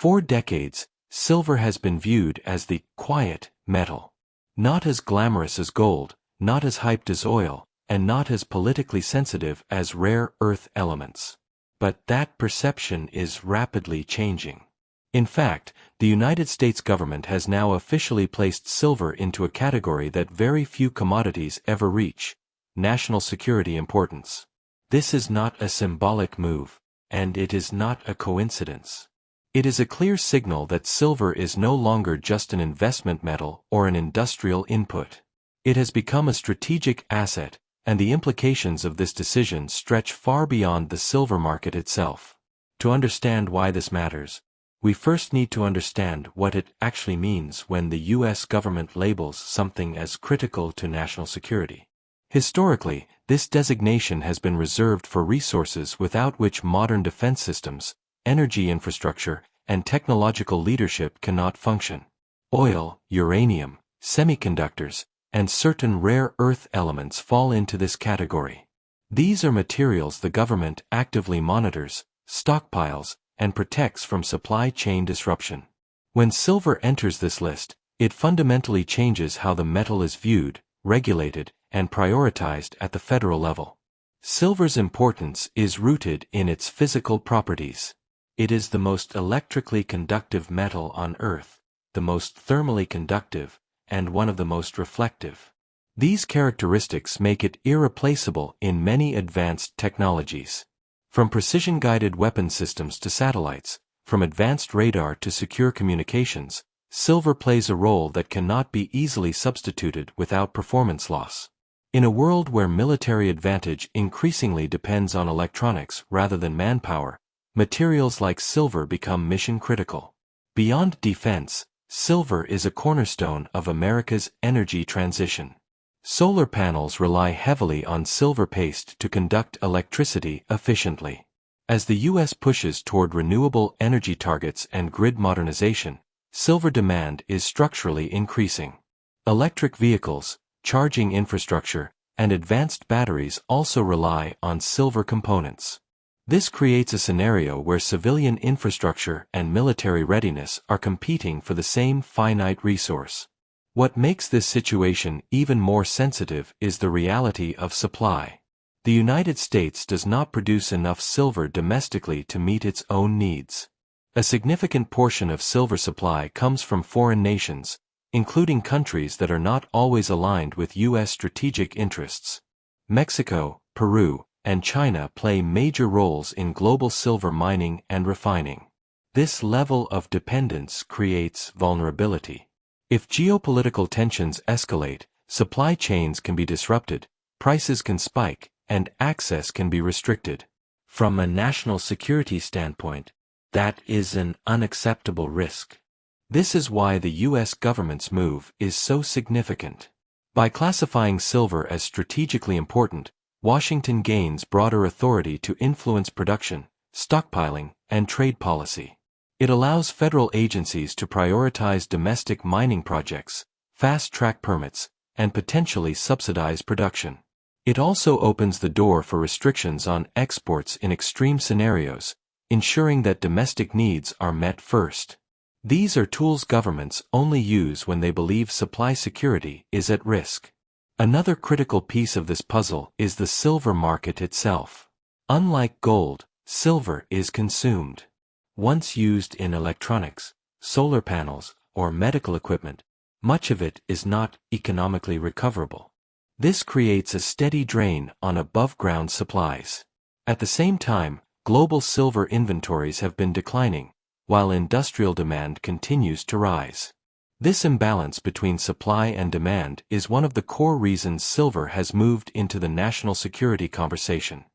For decades, silver has been viewed as the quiet metal. Not as glamorous as gold, not as hyped as oil, and not as politically sensitive as rare earth elements. But that perception is rapidly changing. In fact, the United States government has now officially placed silver into a category that very few commodities ever reach: national security importance. This is not a symbolic move, and it is not a coincidence. It is a clear signal that silver is no longer just an investment metal or an industrial input. It has become a strategic asset, and the implications of this decision stretch far beyond the silver market itself. To understand why this matters, we first need to understand what it actually means when the U.S. government labels something as critical to national security. Historically, this designation has been reserved for resources without which modern defense systems, energy infrastructure, and technological leadership cannot function. Oil, uranium, semiconductors, and certain rare earth elements fall into this category. These are materials the government actively monitors, stockpiles, and protects from supply chain disruption. When silver enters this list, it fundamentally changes how the metal is viewed, regulated, and prioritized at the federal level. Silver's importance is rooted in its physical properties. It is the most electrically conductive metal on Earth, the most thermally conductive, and one of the most reflective. These characteristics make it irreplaceable in many advanced technologies. From precision-guided weapon systems to satellites, from advanced radar to secure communications, silver plays a role that cannot be easily substituted without performance loss. In a world where military advantage increasingly depends on electronics rather than manpower, materials like silver become mission-critical. Beyond defense, silver is a cornerstone of America's energy transition. Solar panels rely heavily on silver paste to conduct electricity efficiently. As the U.S. pushes toward renewable energy targets and grid modernization, silver demand is structurally increasing. Electric vehicles, charging infrastructure, and advanced batteries also rely on silver components. This creates a scenario where civilian infrastructure and military readiness are competing for the same finite resource. What makes this situation even more sensitive is the reality of supply. The United States does not produce enough silver domestically to meet its own needs. A significant portion of silver supply comes from foreign nations, including countries that are not always aligned with U.S. strategic interests. Mexico, Peru, and China play major roles in global silver mining and refining. This level of dependence creates vulnerability. If geopolitical tensions escalate, supply chains can be disrupted, prices can spike, and access can be restricted. From a national security standpoint, that is an unacceptable risk. This is why the U.S. government's move is so significant. By classifying silver as strategically important, Washington gains broader authority to influence production, stockpiling, and trade policy. It allows federal agencies to prioritize domestic mining projects, fast-track permits, and potentially subsidize production. It also opens the door for restrictions on exports in extreme scenarios, ensuring that domestic needs are met first. These are tools governments only use when they believe supply security is at risk. Another critical piece of this puzzle is the silver market itself. Unlike gold, silver is consumed. Once used in electronics, solar panels, or medical equipment, much of it is not economically recoverable. This creates a steady drain on above-ground supplies. At the same time, global silver inventories have been declining, while industrial demand continues to rise. This imbalance between supply and demand is one of the core reasons silver has moved into the national security conversation.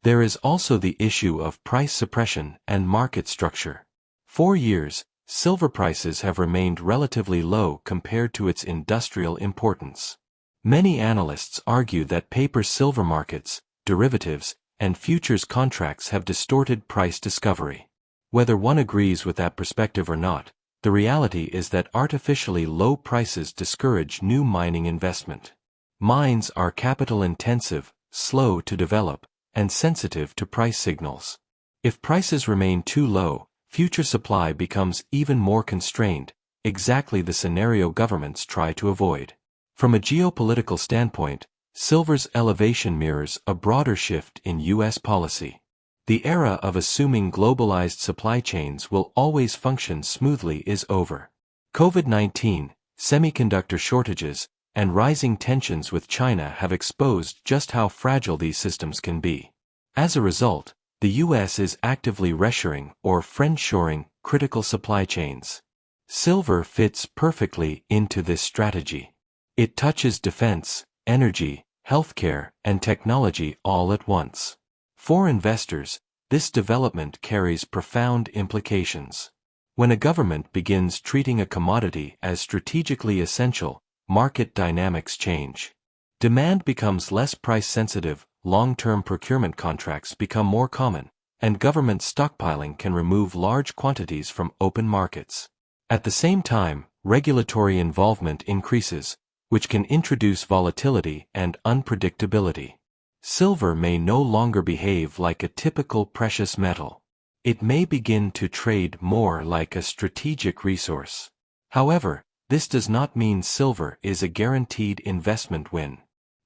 There is also the issue of price suppression and market structure. For years, silver prices have remained relatively low compared to its industrial importance. Many analysts argue that paper silver markets, derivatives, and futures contracts have distorted price discovery. Whether one agrees with that perspective or not, the reality is that artificially low prices discourage new mining investment. Mines are capital-intensive, slow to develop, and sensitive to price signals. If prices remain too low, future supply becomes even more constrained, exactly the scenario governments try to avoid. From a geopolitical standpoint, silver's elevation mirrors a broader shift in U.S. policy. The era of assuming globalized supply chains will always function smoothly is over. COVID-19, semiconductor shortages, and rising tensions with China have exposed just how fragile these systems can be. As a result, the U.S. is actively reshoring or friendshoring critical supply chains. Silver fits perfectly into this strategy. It touches defense, energy, healthcare, and technology all at once. For investors, this development carries profound implications. When a government begins treating a commodity as strategically essential, market dynamics change. Demand becomes less price-sensitive, long-term procurement contracts become more common, and government stockpiling can remove large quantities from open markets. At the same time, regulatory involvement increases, which can introduce volatility and unpredictability. Silver may no longer behave like a typical precious metal. It may begin to trade more like a strategic resource. However, this does not mean silver is a guaranteed investment win.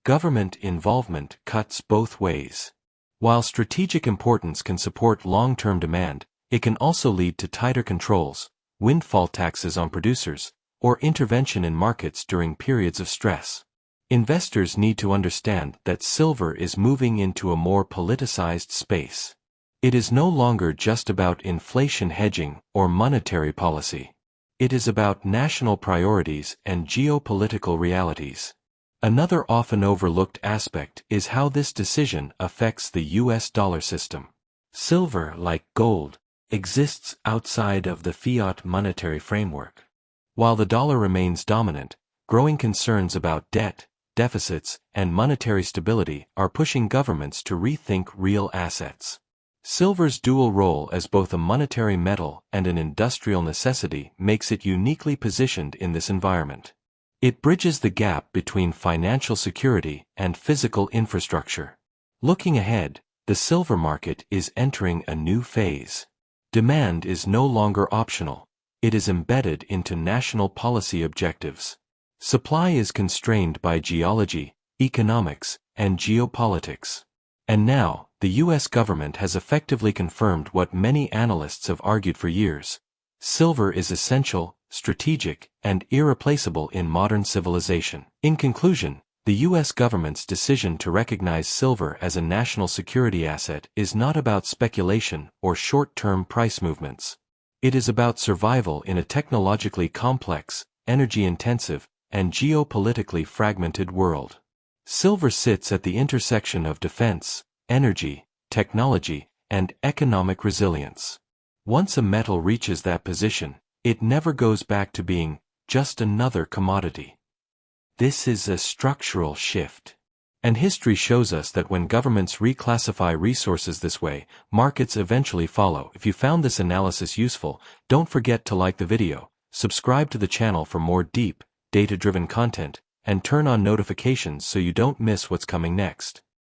Government involvement cuts both ways. While strategic importance can support long-term demand, it can also lead to tighter controls, windfall taxes on producers, or intervention in markets during periods of stress. Investors need to understand that silver is moving into a more politicized space. It is no longer just about inflation hedging or monetary policy. It is about national priorities and geopolitical realities. Another often overlooked aspect is how this decision affects the U.S. dollar system. Silver, like gold, exists outside of the fiat monetary framework. While the dollar remains dominant, growing concerns about debt, deficits, and monetary stability are pushing governments to rethink real assets. Silver's dual role as both a monetary metal and an industrial necessity makes it uniquely positioned in this environment. It bridges the gap between financial security and physical infrastructure. Looking ahead, the silver market is entering a new phase. Demand is no longer optional. It is embedded into national policy objectives. Supply is constrained by geology, economics, and geopolitics. And now, the U.S. government has effectively confirmed what many analysts have argued for years. Silver is essential, strategic, and irreplaceable in modern civilization. In conclusion, the U.S. government's decision to recognize silver as a national security asset is not about speculation or short-term price movements. It is about survival in a technologically complex, energy-intensive, and geopolitically fragmented world. Silver sits at the intersection of defense, energy, technology, and economic resilience. Once a metal reaches that position, it never goes back to being just another commodity. This is a structural shift. And history shows us that when governments reclassify resources this way, markets eventually follow. If you found this analysis useful, don't forget to like the video, subscribe to the channel for more deep, data-driven content, and turn on notifications so you don't miss what's coming next.